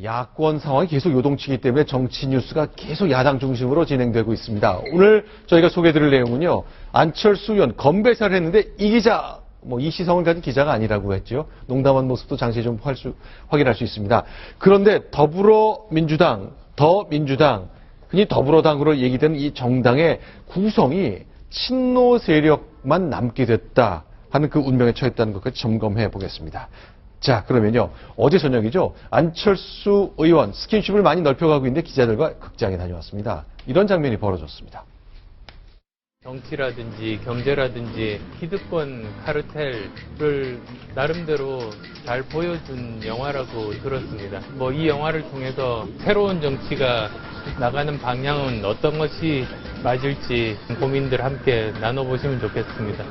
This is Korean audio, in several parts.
네, 야권 상황이 계속 요동치기 때문에 정치 뉴스가 계속 야당 중심으로 진행되고 있습니다. 오늘 저희가 소개해드릴 내용은요. 안철수 의원 건배사를 했는데 이 기자, 이 시성을 가진 기자가 아니라고 했죠. 농담한 모습도 잠시 좀 확인할 수 있습니다. 그런데 더불어민주당, 흔히 더불어당으로 얘기되는 이 정당의 구성이 친노 세력만 남게 됐다 하는 그 운명에 처했다는 것까지 점검해 보겠습니다. 자, 그러면요. 어제 저녁이죠. 안철수 의원 스킨십을 많이 넓혀가고 있는데 기자들과 극장에 다녀왔습니다. 이런 장면이 벌어졌습니다. 정치라든지 경제라든지 기득권 카르텔을 나름대로 잘 보여준 영화라고 들었습니다. 이 영화를 통해서 새로운 정치가 나가는 방향은 어떤 것이 맞을지 고민들 함께 나눠보시면 좋겠습니다.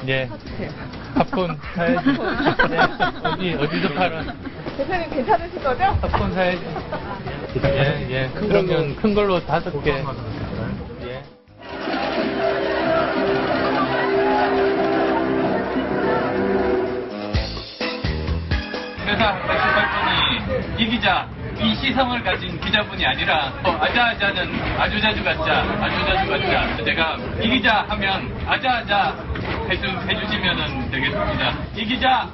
예. 팝콘 사야지. 네. 어디서 팔아? 대표님 괜찮으실 거죠? 팝콘 사야지. 예. 그러면 큰 걸로 5개. 예. 회사 말씀할 분이 이 기자, 이 시성을 가진 기자분이 아니라 아자아자는 아주 자주 갖자. 제가 이 기자 하면 아자아자 해주시면 되겠습니다. 이 기자!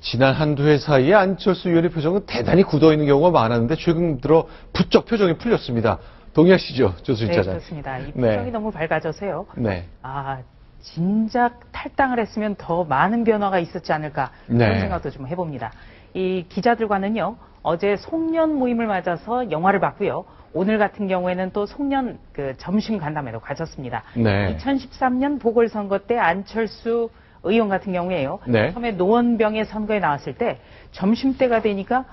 지난 한두 해 사이에 안철수 의원의 표정은 대단히 굳어있는 경우가 많았는데 최근 들어 부쩍 표정이 풀렸습니다. 동의하시죠, 조수진 차장? 네, 그렇습니다. 이 표정이 너무 밝아져서요. 네. 진작 탈당을 했으면 더 많은 변화가 있었지 않을까 그런 생각도 좀 해봅니다. 이 기자들과는요, 어제 송년 모임을 맞아서 영화를 봤고요. 오늘 같은 경우에는 또 송년 점심 간담회도 가졌습니다. 네. 2013년 보궐선거 때 안철수 의원 같은 경우에요. 네. 처음에 노원병의 선거에 나왔을 때 점심때가 되니까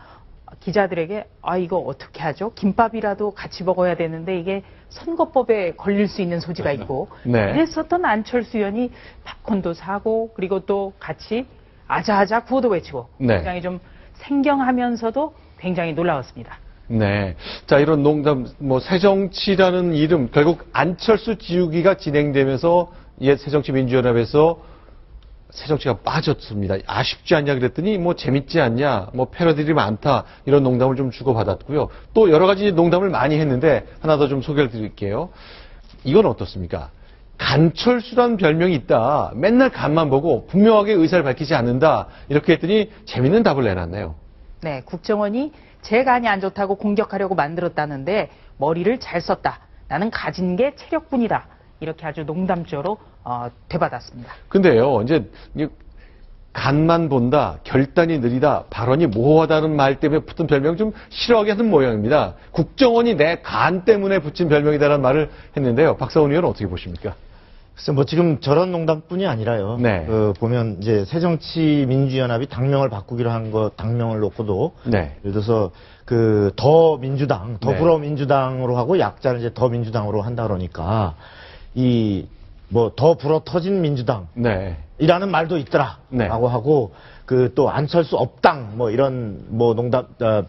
기자들에게 이거 어떻게 하죠? 김밥이라도 같이 먹어야 되는데 이게 선거법에 걸릴 수 있는 소지가 있고 네. 이랬었던 안철수 의원이 팝콘도 사고 그리고 또 같이 아자아자 구호도 외치고 네. 굉장히 좀 생경하면서도 굉장히 놀라웠습니다. 네. 자, 이런 농담, 새정치라는 이름, 결국 안철수 지우기가 진행되면서 옛 새정치민주연합에서 새정치가 빠졌습니다. 아쉽지 않냐 그랬더니 재밌지 않냐, 패러디들이 많다, 이런 농담을 좀 주고받았고요. 또 여러 가지 농담을 많이 했는데 하나 더 좀 소개를 드릴게요. 이건 어떻습니까? 간철수란 별명이 있다. 맨날 간만 보고 분명하게 의사를 밝히지 않는다. 이렇게 했더니 재밌는 답을 내놨네요. 네, 국정원이 제 간이 안 좋다고 공격하려고 만들었다는데 머리를 잘 썼다. 나는 가진 게 체력뿐이다. 이렇게 아주 농담조로 되받았습니다. 근데요, 이제 간만 본다, 결단이 느리다, 발언이 모호하다는 말 때문에 붙은 별명 좀 싫어하게 하는 모양입니다. 국정원이 내 간 때문에 붙인 별명이다라는 말을 했는데요. 박사원 의원은 어떻게 보십니까? 글쎄, 지금 저런 농담뿐이 아니라요. 네. 보면 이제 새정치민주연합이 당명을 바꾸기로 한 거 당명을 놓고도 네. 예를 들어서 더민주당, 더불어민주당으로 하고 약자는 이제 더민주당으로 한다 그러니까 더 불어 터진 민주당. 네. 이라는 말도 있더라. 네. 라고 하고, 또 안철수 업당, 이런, 농담,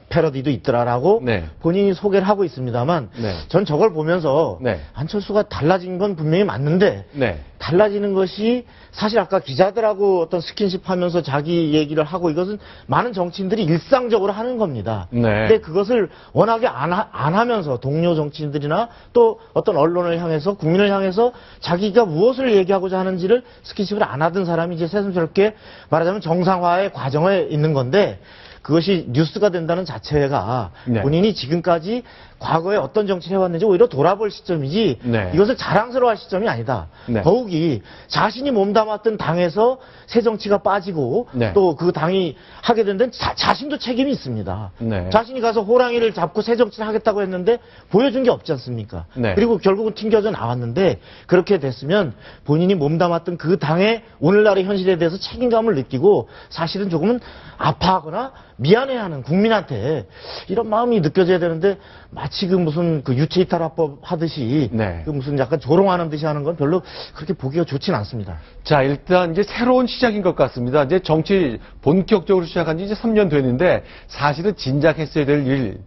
패러디도 있더라라고 네. 본인이 소개를 하고 있습니다만, 네. 전 저걸 보면서, 네. 안철수가 달라진 건 분명히 맞는데, 네. 달라지는 것이 사실 아까 기자들하고 어떤 스킨십 하면서 자기 얘기를 하고 이것은 많은 정치인들이 일상적으로 하는 겁니다. 네. 근데 그것을 워낙에 안 하면서 동료 정치인들이나 또 어떤 언론을 향해서 국민을 향해서 자기가 무엇을 얘기하고자 하는지를 스킨십을 안 하던 사람이 이제 새삼스럽게 말하자면 정상화의 과정에 있는 건데 그것이 뉴스가 된다는 자체가 네. 본인이 지금까지 과거에 어떤 정치를 해왔는지 오히려 돌아볼 시점이지 네. 이것을 자랑스러워할 시점이 아니다. 네. 더욱이 자신이 몸담았던 당에서 새 정치가 빠지고 네. 또 그 당이 하게 된 데는 자신도 책임이 있습니다. 네. 자신이 가서 호랑이를 잡고 새 정치를 하겠다고 했는데 보여준 게 없지 않습니까? 네. 그리고 결국은 튕겨져 나왔는데 그렇게 됐으면 본인이 몸담았던 그 당의 오늘날의 현실에 대해서 책임감을 느끼고 사실은 조금은 아파하거나 미안해하는 국민한테 이런 마음이 느껴져야 되는데 마치 무슨 유체이탈화법 하듯이 네. 무슨 약간 조롱하는 듯이 하는 건 별로 그렇게 보기가 좋지는 않습니다. 자, 일단 이제 새로운 시작인 것 같습니다. 이제 정치 본격적으로 시작한 지 이제 3년 됐는데 사실은 진작했어야 될 일,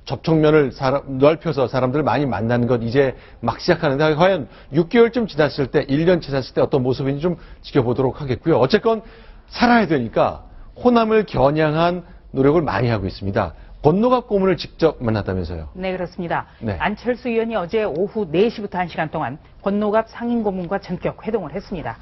접촉면을 넓혀서 사람들을 많이 만나는 것 이제 막 시작하는데 과연 6개월쯤 지났을 때, 1년 지났을 때 어떤 모습인지 좀 지켜보도록 하겠고요. 어쨌건 살아야 되니까 호남을 겨냥한 노력을 많이 하고 있습니다. 권노갑 고문을 직접 만났다면서요? 네, 그렇습니다. 네. 안철수 의원이 어제 오후 4시부터 1시간 동안 권노갑 상임고문과 전격 회동을 했습니다.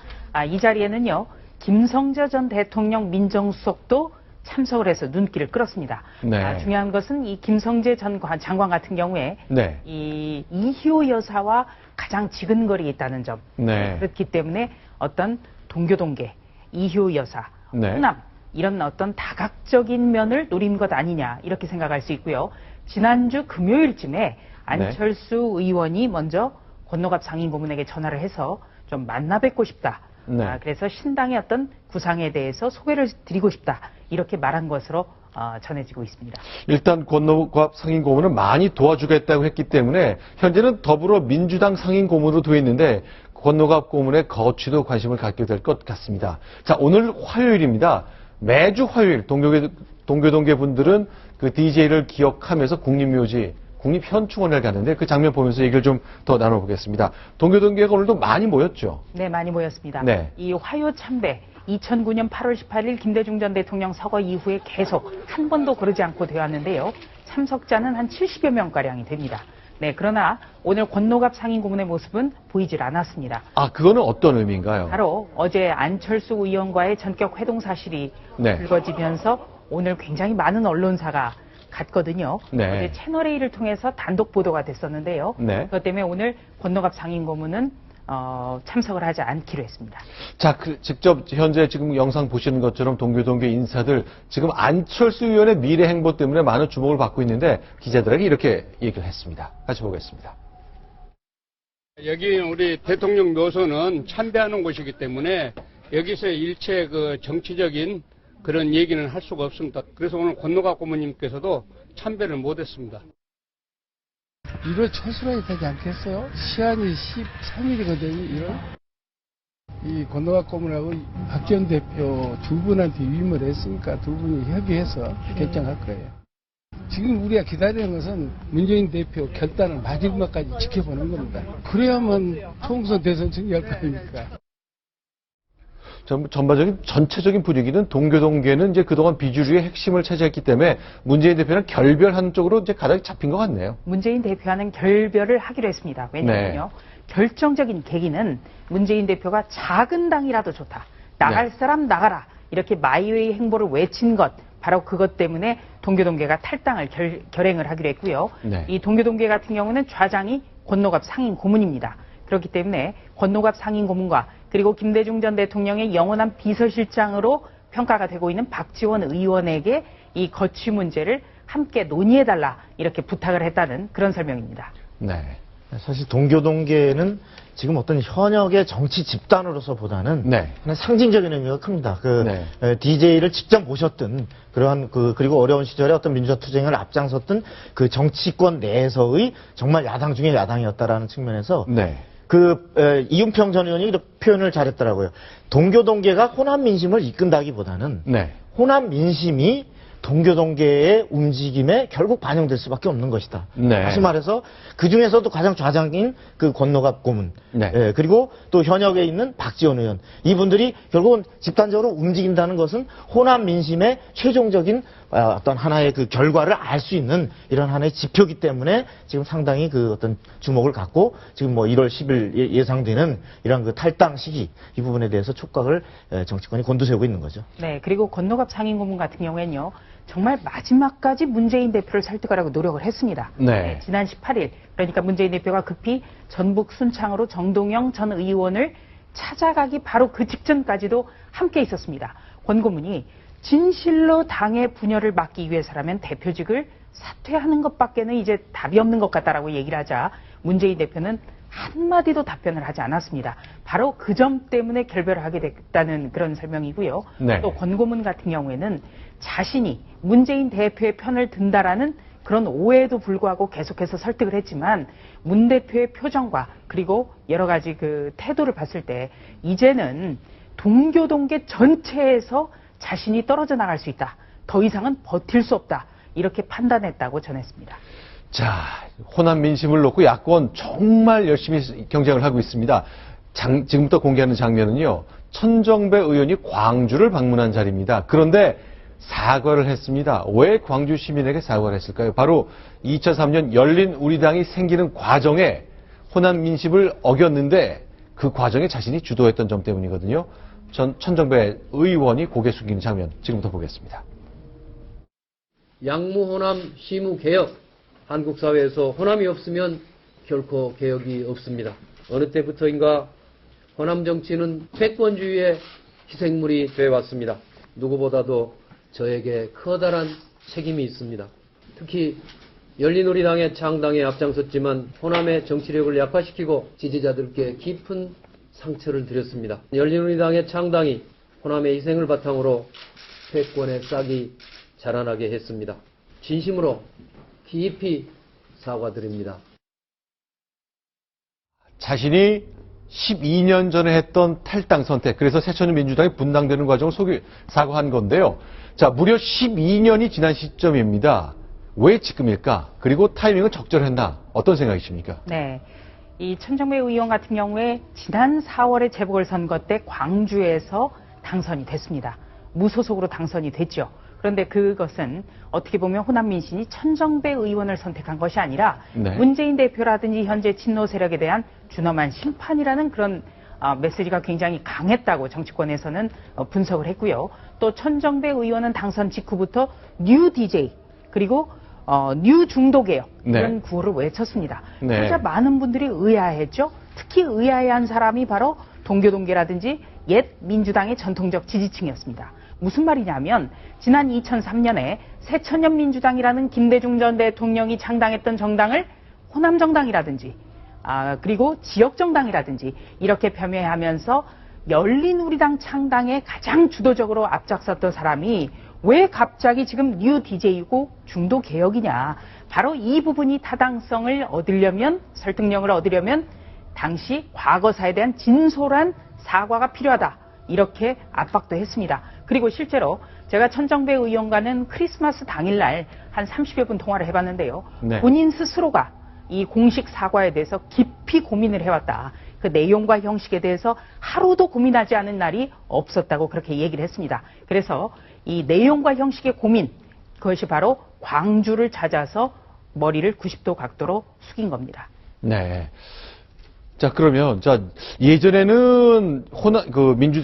이 자리에는요, 김성재 전 대통령 민정수석도 참석을 해서 눈길을 끌었습니다. 네. 중요한 것은 이 김성재 전 장관 같은 경우에 네. 이 이희호 여사와 가장 지근거리에 있다는 점. 네. 그렇기 때문에 어떤 동교동계, 이희호 여사, 네. 호남 이런 어떤 다각적인 면을 노린 것 아니냐 이렇게 생각할 수 있고요. 지난주 금요일쯤에 안철수 의원이 먼저 권노갑 상임고문에게 전화를 해서 좀 만나 뵙고 싶다. 네. 그래서 신당의 어떤 구상에 대해서 소개를 드리고 싶다. 이렇게 말한 것으로 전해지고 있습니다. 일단 권노갑 상임고문은 많이 도와주겠다고 했기 때문에 현재는 더불어민주당 상임고문으로 되어 있는데 권노갑 고문의 거취도 관심을 갖게 될 것 같습니다. 자, 오늘 화요일입니다. 매주 화요일 동교동계 분들은 그 DJ를 기억하면서 국립묘지, 국립현충원을 가는데 그 장면 보면서 얘기를 좀 더 나눠보겠습니다. 동교동계가 오늘도 많이 모였죠? 네, 많이 모였습니다. 네. 이 화요 참배 2009년 8월 18일 김대중 전 대통령 서거 이후에 계속 한 번도 거르지 않고 되었는데요. 참석자는 한 70여 명가량이 됩니다. 네, 그러나 오늘 권노갑 상임고문의 모습은 보이질 않았습니다. 그거는 어떤 의미인가요? 바로 어제 안철수 의원과의 전격 회동 사실이 네. 불거지면서 오늘 굉장히 많은 언론사가 갔거든요. 네. 어제 채널A를 통해서 단독 보도가 됐었는데요. 네. 그것 때문에 오늘 권노갑 상임고문은 참석을 하지 않기로 했습니다. 자, 직접 현재 지금 영상 보시는 것처럼 동교동계 인사들 지금 안철수 의원의 미래 행보 때문에 많은 주목을 받고 있는데 기자들에게 이렇게 얘기를 했습니다. 같이 보겠습니다. 여기 우리 대통령 묘소는 참배하는 곳이기 때문에 여기서 일체 그 정치적인 그런 얘기는 할 수가 없습니다. 그래서 오늘 권노갑 고문님께서도 참배를 못했습니다. 1월 초순에 되지 않겠어요? 시한이 13일이거든요, 1월. 이 권노갑 고문하고 박지원 대표 두 분한테 위임을 했으니까 두 분이 협의해서 결정할 거예요. 지금 우리가 기다리는 것은 문재인 대표 결단을 마지막까지 지켜보는 겁니다. 그래야만 총선 대선 승리할 거 아닙니까? 전체적인 분위기는 동교동계는 이제 그동안 비주류의 핵심을 차지했기 때문에 문재인 대표는 결별하는 쪽으로 이제 가닥이 잡힌 것 같네요. 문재인 대표와는 결별을 하기로 했습니다. 왜냐하면요. 결정적인 계기는 문재인 대표가 작은 당이라도 좋다. 나갈 사람 나가라. 이렇게 마이웨이 행보를 외친 것. 바로 그것 때문에 동교동계가 탈당을 결행을 하기로 했고요. 네. 이 동교동계 같은 경우는 좌장이 권노갑 상임고문입니다. 그렇기 때문에 권노갑 상임고문과 그리고 김대중 전 대통령의 영원한 비서실장으로 평가가 되고 있는 박지원 의원에게 이 거취 문제를 함께 논의해달라 이렇게 부탁을 했다는 그런 설명입니다. 네. 사실 동교동계는 지금 어떤 현역의 정치 집단으로서보다는 네. 하나 상징적인 의미가 큽니다. 네. DJ를 직접 모셨던 그러한 그리고 어려운 시절에 어떤 민주화 투쟁을 앞장섰던 그 정치권 내에서의 정말 야당 중에 야당이었다라는 측면에서 네. 이윤평 전 의원이 이렇게 표현을 잘했더라고요. 동교동계가 호남 민심을 이끈다기보다는 네. 호남 민심이 동교동계의 움직임에 결국 반영될 수밖에 없는 것이다. 네. 다시 말해서 그 중에서도 가장 좌장인 그 권노갑 고문, 네. 그리고 또 현역에 있는 박지원 의원, 이분들이 결국은 집단적으로 움직인다는 것은 호남 민심의 최종적인 어떤 하나의 그 결과를 알 수 있는 이런 하나의 지표이기 때문에 지금 상당히 그 어떤 주목을 갖고 지금 뭐 1월 10일 예상되는 이런 그 탈당 시기 이 부분에 대해서 촉각을 정치권이 곤두세우고 있는 거죠. 네, 그리고 권노갑 상임고문 같은 경우에는요. 정말 마지막까지 문재인 대표를 설득하려고 노력을 했습니다. 네. 지난 18일 그러니까 문재인 대표가 급히 전북 순창으로 정동영 전 의원을 찾아가기 바로 그 직전까지도 함께 있었습니다. 권 고문이 진실로 당의 분열을 막기 위해서라면 대표직을 사퇴하는 것밖에는 이제 답이 없는 것 같다라고 얘기를 하자 문재인 대표는 한마디도 답변을 하지 않았습니다. 바로 그 점 때문에 결별을 하게 됐다는 그런 설명이고요. 네. 또 권 고문 같은 경우에는 자신이 문재인 대표의 편을 든다라는 그런 오해에도 불구하고 계속해서 설득을 했지만 문 대표의 표정과 그리고 여러 가지 그 태도를 봤을 때 이제는 동교동계 전체에서 자신이 떨어져 나갈 수 있다. 더 이상은 버틸 수 없다. 이렇게 판단했다고 전했습니다. 자, 호남 민심을 놓고 야권 정말 열심히 경쟁을 하고 있습니다. 지금부터 공개하는 장면은요, 천정배 의원이 광주를 방문한 자리입니다. 그런데 사과를 했습니다. 왜 광주 시민에게 사과를 했을까요? 바로 2003년 열린 우리당이 생기는 과정에 호남 민심을 어겼는데 그 과정에 자신이 주도했던 점 때문이거든요. 천정배 의원이 고개 숙이는 장면 지금부터 보겠습니다. 양무 호남 시무 개혁. 한국 사회에서 호남이 없으면 결코 개혁이 없습니다. 어느 때부터인가 호남 정치는 패권주의의 희생물이 되어 왔습니다. 누구보다도 저에게 커다란 책임이 있습니다. 특히 열린우리당의 창당에 앞장섰지만 호남의 정치력을 약화시키고 지지자들께 깊은 상처를 드렸습니다. 열린우리당의 창당이 호남의 희생을 바탕으로 패권의 싹이 자라나게 했습니다. 진심으로 깊이 사과드립니다. 자신이 12년 전에 했던 탈당 선택, 그래서 새천년 민주당이 분당되는 과정을 사과한 건데요. 자, 무려 12년이 지난 시점입니다. 왜 지금일까? 그리고 타이밍은 적절했나? 어떤 생각이십니까? 네. 이 천정배 의원 같은 경우에 지난 4월에 재보궐선거 때 광주에서 당선이 됐습니다. 무소속으로 당선이 됐죠. 그런데 그것은 어떻게 보면 호남 민심이 천정배 의원을 선택한 것이 아니라 네. 문재인 대표라든지 현재 친노 세력에 대한 준엄한 심판이라는 그런 메시지가 굉장히 강했다고 정치권에서는 분석을 했고요. 또 천정배 의원은 당선 직후부터 뉴 DJ 그리고 뉴 중도개혁 이런 네. 구호를 외쳤습니다. 네. 그러자 많은 분들이 의아해했죠. 특히 의아해한 사람이 바로 동교동계라든지 옛 민주당의 전통적 지지층이었습니다. 무슨 말이냐면 지난 2003년에 새천년 민주당이라는 김대중 전 대통령이 창당했던 정당을 호남정당이라든지 그리고 지역정당이라든지 이렇게 폄훼하면서 열린우리당 창당에 가장 주도적으로 앞장섰던 사람이 왜 갑자기 지금 뉴 DJ이고 중도 개혁이냐. 바로 이 부분이 타당성을 얻으려면, 설득력을 얻으려면 당시 과거사에 대한 진솔한 사과가 필요하다. 이렇게 압박도 했습니다. 그리고 실제로 제가 천정배 의원과는 크리스마스 당일날 한 30여 분 통화를 해봤는데요. 네. 본인 스스로가 이 공식 사과에 대해서 깊이 고민을 해왔다. 그 내용과 형식에 대해서 하루도 고민하지 않은 날이 없었다고 그렇게 얘기를 했습니다. 그래서 이 내용과 형식의 고민, 그것이 바로 광주를 찾아서 머리를 90도 각도로 숙인 겁니다. 네. 자, 그러면, 예전에는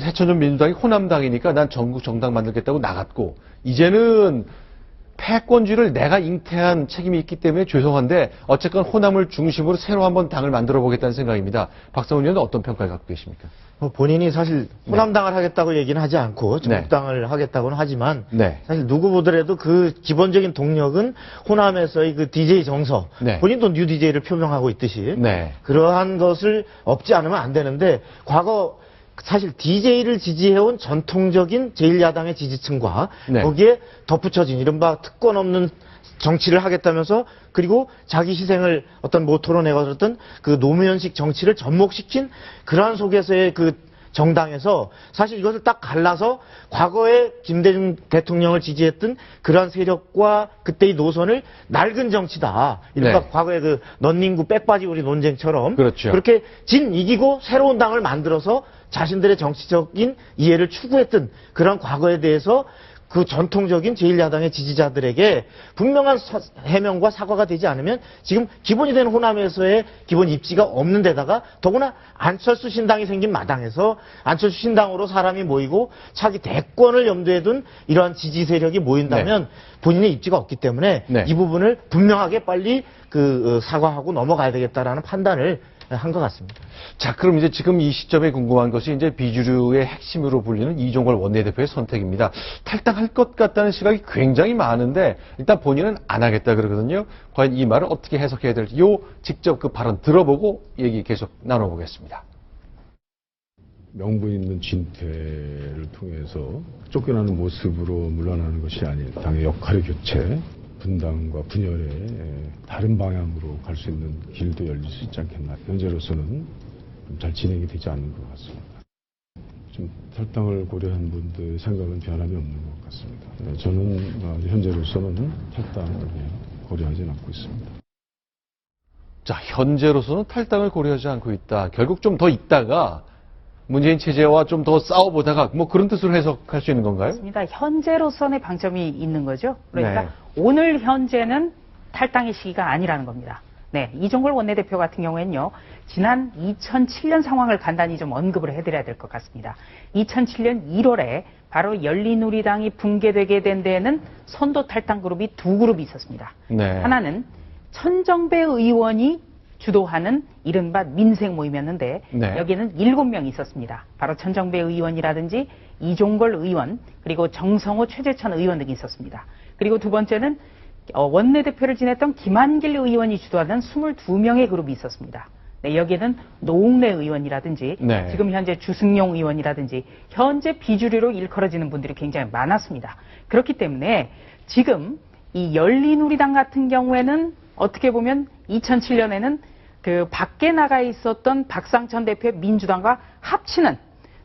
새천년 민주당이 호남당이니까 난 전국 정당 만들겠다고 나갔고, 이제는 패권주의를 내가 잉태한 책임이 있기 때문에 죄송한데, 어쨌건 호남을 중심으로 새로 한번 당을 만들어 보겠다는 생각입니다. 박성훈 의원은 어떤 평가를 갖고 계십니까? 본인이 사실 호남당을 하겠다고 얘기는 하지 않고 전국당을 하겠다고는 하지만 사실 누구 보더라도 그 기본적인 동력은 호남에서의 그 DJ 정서, 본인도 뉴 DJ를 표명하고 있듯이 그러한 것을 없지 않으면 안 되는데 과거 사실 DJ를 지지해온 전통적인 제1야당의 지지층과 거기에 덧붙여진 이른바 특권 없는 정치를 하겠다면서 그리고 자기 희생을 어떤 모토로 내걸었던 그 노무현식 정치를 접목시킨 그러한 속에서의 그 정당에서 사실 이것을 딱 갈라서 과거에 김대중 대통령을 지지했던 그러한 세력과 그때의 노선을 낡은 정치다. 이른바 과거에 그 넌닝구 백바지 우리 논쟁처럼 그렇게 진 이기고 새로운 당을 만들어서 자신들의 정치적인 이해를 추구했던 그런 과거에 대해서 그 전통적인 제1야당의 지지자들에게 분명한 해명과 사과가 되지 않으면 지금 기본이 되는 호남에서의 기본 입지가 없는 데다가 더구나 안철수 신당이 생긴 마당에서 안철수 신당으로 사람이 모이고 차기 대권을 염두에 둔 이러한 지지 세력이 모인다면 본인의 입지가 없기 때문에 이 부분을 분명하게 빨리 사과하고 넘어가야 되겠다라는 판단을 한 것 같습니다. 자, 그럼 이제 지금 이 시점에 궁금한 것이 이제 비주류의 핵심으로 불리는 이종걸 원내대표의 선택입니다. 탈당할 것 같다는 시각이 굉장히 많은데 일단 본인은 안 하겠다 그러거든요. 과연 이 말을 어떻게 해석해야 될지 직접 그 발언 들어보고 얘기 계속 나눠보겠습니다. 명분 있는 진퇴를 통해서 쫓겨나는 모습으로 물러나는 것이 아닌 당의 역할의 교체, 분당과 분열의 다른 방향으로 갈 수 있는 길도 열릴 수 있지 않겠나. 현재로서는 좀 잘 진행이 되지 않는 것 같습니다. 좀 탈당을 고려한 분들의 생각은 변함이 없는 것 같습니다. 저는 현재로서는 탈당을 고려하지 않고 있습니다. 자, 현재로서는 탈당을 고려하지 않고 있다. 결국 좀 더 있다가 문재인 체제와 좀 더 싸워보다가 뭐 그런 뜻으로 해석할 수 있는 건가요? 맞습니다. 현재로서의 방점이 있는 거죠. 그러니까 네. 오늘 현재는 탈당의 시기가 아니라는 겁니다. 네, 이종걸 원내대표 같은 경우에는요, 지난 2007년 상황을 간단히 좀 언급을 해드려야 될 것 같습니다. 2007년 1월에 바로 열린우리당이 붕괴되게 된 데에는 선도 탈당 그룹이 두 그룹이 있었습니다. 네. 하나는 천정배 의원이 주도하는 이른바 민생 모임이었는데 네. 여기에는 7명이 있었습니다. 바로 천정배 의원이라든지 이종걸 의원, 그리고 정성호, 최재천 의원 등이 있었습니다. 그리고 두 번째는 원내대표를 지냈던 김한길 의원이 주도하는 22명의 그룹이 있었습니다. 네, 여기에는 노웅래 의원이라든지 네. 지금 현재 주승용 의원이라든지 현재 비주류로 일컬어지는 분들이 굉장히 많았습니다. 그렇기 때문에 지금 이 열린우리당 같은 경우에는 어떻게 보면 2007년에는 그 밖에 나가 있었던 박상천 대표의 민주당과 합치는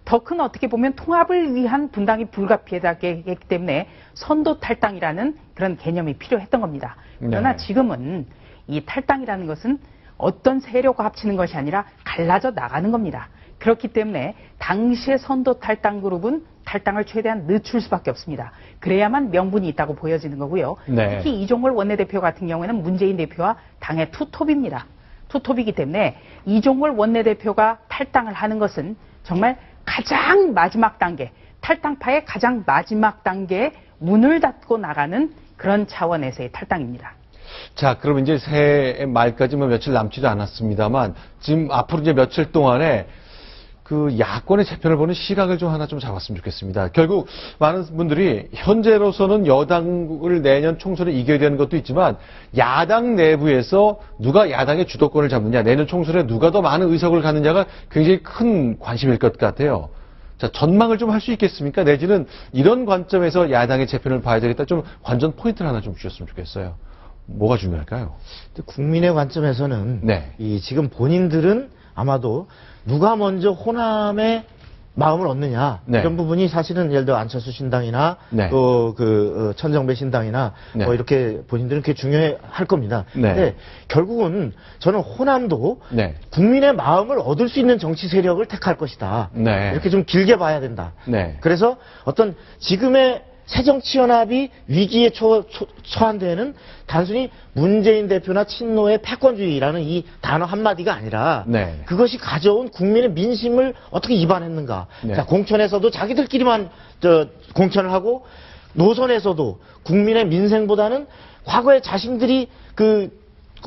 더 큰 어떻게 보면 통합을 위한 분당이 불가피하게 했기 때문에 선도 탈당이라는 그런 개념이 필요했던 겁니다. 그러나 네. 지금은 이 탈당이라는 것은 어떤 세력과 합치는 것이 아니라 갈라져 나가는 겁니다. 그렇기 때문에 당시의 선도 탈당 그룹은 탈당을 최대한 늦출 수밖에 없습니다. 그래야만 명분이 있다고 보여지는 거고요. 네. 특히 이종걸 원내대표 같은 경우에는 문재인 대표와 당의 투톱입니다. 투톱이기 때문에 이종걸 원내대표가 탈당을 하는 것은 정말 가장 마지막 단계, 탈당파의 가장 마지막 단계에 문을 닫고 나가는 그런 차원에서의 탈당입니다. 자, 그럼 이제 새해 말까지 뭐 며칠 남지도 않았습니다만 지금 앞으로 이제 며칠 동안에 그 야권의 재편을 보는 시각을 좀 하나 좀 잡았으면 좋겠습니다. 결국 많은 분들이 현재로서는 여당을 내년 총선에 이겨야 되는 것도 있지만 야당 내부에서 누가 야당의 주도권을 잡느냐, 내년 총선에 누가 더 많은 의석을 갖느냐가 굉장히 큰 관심일 것 같아요. 자, 전망을 좀 할 수 있겠습니까? 내지는 이런 관점에서 야당의 재편을 봐야 되겠다. 좀 관전 포인트를 하나 좀 주셨으면 좋겠어요. 뭐가 중요할까요? 국민의 관점에서는 네. 이 지금 본인들은 아마도 누가 먼저 호남의 마음을 얻느냐 네. 이런 부분이 사실은 예를 들어 안철수 신당이나 네. 또 그 천정배 신당이나 네. 뭐 이렇게 본인들은 그게 중요할 겁니다. 네. 근데 결국은 저는 호남도 네. 국민의 마음을 얻을 수 있는 정치 세력을 택할 것이다. 네. 이렇게 좀 길게 봐야 된다. 네. 그래서 어떤 지금의 새정치연합이 위기에 처한 데에는 단순히 문재인 대표나 친노의 패권주의라는 이 단어 한마디가 아니라 네. 그것이 가져온 국민의 민심을 어떻게 입안했는가. 네. 자, 공천에서도 자기들끼리만 공천을 하고 노선에서도 국민의 민생보다는 과거에 자신들이 그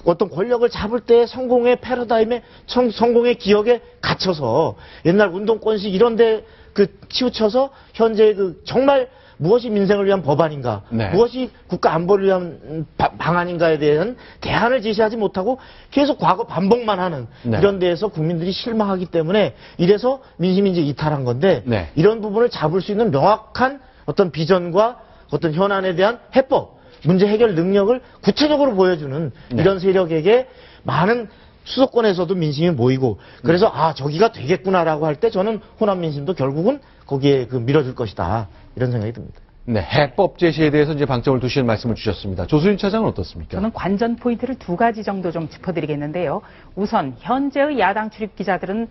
어떤 권력을 잡을 때 성공의 패러다임에 성공의 기억에 갇혀서 옛날 운동권식 이런데 그 치우쳐서 현재 그 정말 무엇이 민생을 위한 법안인가, 네. 무엇이 국가 안보를 위한 방안인가에 대한 대안을 제시하지 못하고 계속 과거 반복만 하는 네. 이런 데에서 국민들이 실망하기 때문에 이래서 민심이 이제 이탈한 건데 네. 이런 부분을 잡을 수 있는 명확한 어떤 비전과 어떤 현안에 대한 해법, 문제 해결 능력을 구체적으로 보여주는 네. 이런 세력에게 많은 수도권에서도 민심이 모이고 그래서 아 저기가 되겠구나라고 할 때 저는 호남 민심도 결국은 거기에 그 밀어줄 것이다 이런 생각이 듭니다. 네, 해법 제시에 대해서 이제 방점을 두시는 말씀을 주셨습니다. 조수진 차장은 어떻습니까? 저는 관전 포인트를 두 가지 정도 좀 짚어드리겠는데요. 우선 현재의 야당 출입 기자들은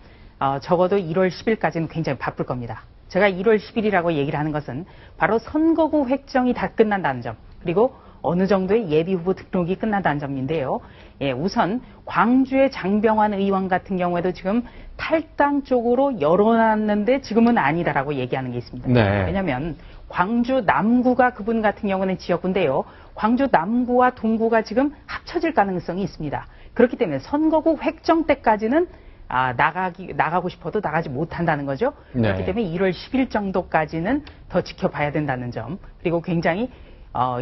적어도 1월 10일까지는 굉장히 바쁠 겁니다. 제가 1월 10일이라고 얘기를 하는 것은 바로 선거구 획정이 다 끝난다는 점, 그리고 어느 정도의 예비 후보 등록이 끝난다는 점인데요. 예, 우선 광주의 장병환 의원 같은 경우에도 지금 탈당 쪽으로 열어놨는데 지금은 아니다라고 얘기하는 게 있습니다. 네. 왜냐하면 광주 남구가 그분 같은 경우는 지역구인데요. 광주 남구와 동구가 지금 합쳐질 가능성이 있습니다. 그렇기 때문에 선거구 획정 때까지는 나가고 싶어도 나가지 못한다는 거죠. 네. 그렇기 때문에 1월 10일 정도까지는 더 지켜봐야 된다는 점. 그리고 굉장히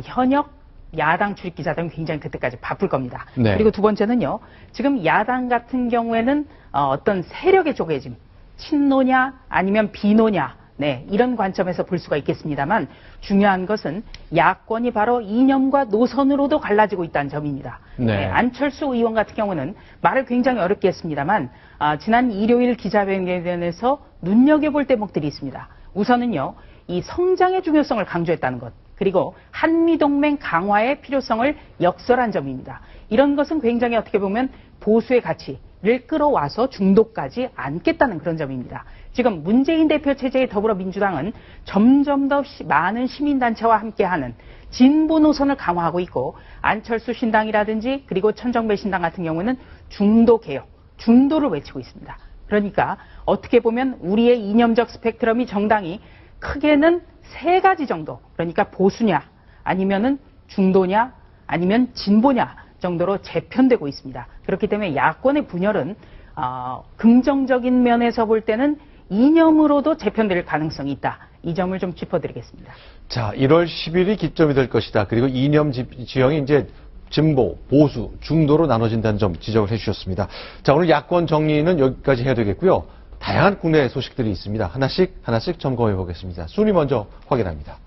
현역 야당 출입 기자들은 굉장히 그때까지 바쁠 겁니다. 네. 그리고 두 번째는요. 지금 야당 같은 경우에는 어떤 세력의 쪼개짐, 친노냐 아니면 비노냐 네, 이런 관점에서 볼 수가 있겠습니다만 중요한 것은 야권이 바로 이념과 노선으로도 갈라지고 있다는 점입니다. 네. 안철수 의원 같은 경우는 말을 굉장히 어렵게 했습니다만 지난 일요일 기자회견에서 눈여겨볼 대목들이 있습니다. 우선은요, 이 성장의 중요성을 강조했다는 것, 그리고 한미동맹 강화의 필요성을 역설한 점입니다. 이런 것은 굉장히 어떻게 보면 보수의 가치를 끌어와서 중도까지 안겠다는 그런 점입니다. 지금 문재인 대표 체제의 더불어민주당은 점점 더 많은 시민단체와 함께하는 진보 노선을 강화하고 있고, 안철수 신당이라든지 그리고 천정배 신당 같은 경우는 중도 개혁, 중도를 외치고 있습니다. 그러니까 어떻게 보면 우리의 이념적 스펙트럼이 정당이 크게는 세 가지 정도, 그러니까 보수냐, 아니면은 중도냐, 아니면 진보냐 정도로 재편되고 있습니다. 그렇기 때문에 야권의 분열은 긍정적인 면에서 볼 때는 이념으로도 재편될 가능성이 있다. 이 점을 좀 짚어드리겠습니다. 자, 1월 10일이 기점이 될 것이다. 그리고 이념 지형이 이제 진보, 보수, 중도로 나눠진다는 점 지적을 해주셨습니다. 자, 오늘 야권 정리는 여기까지 해야 되겠고요. 다양한 국내 소식들이 있습니다. 하나씩 점검해 보겠습니다. 순위 먼저 확인합니다.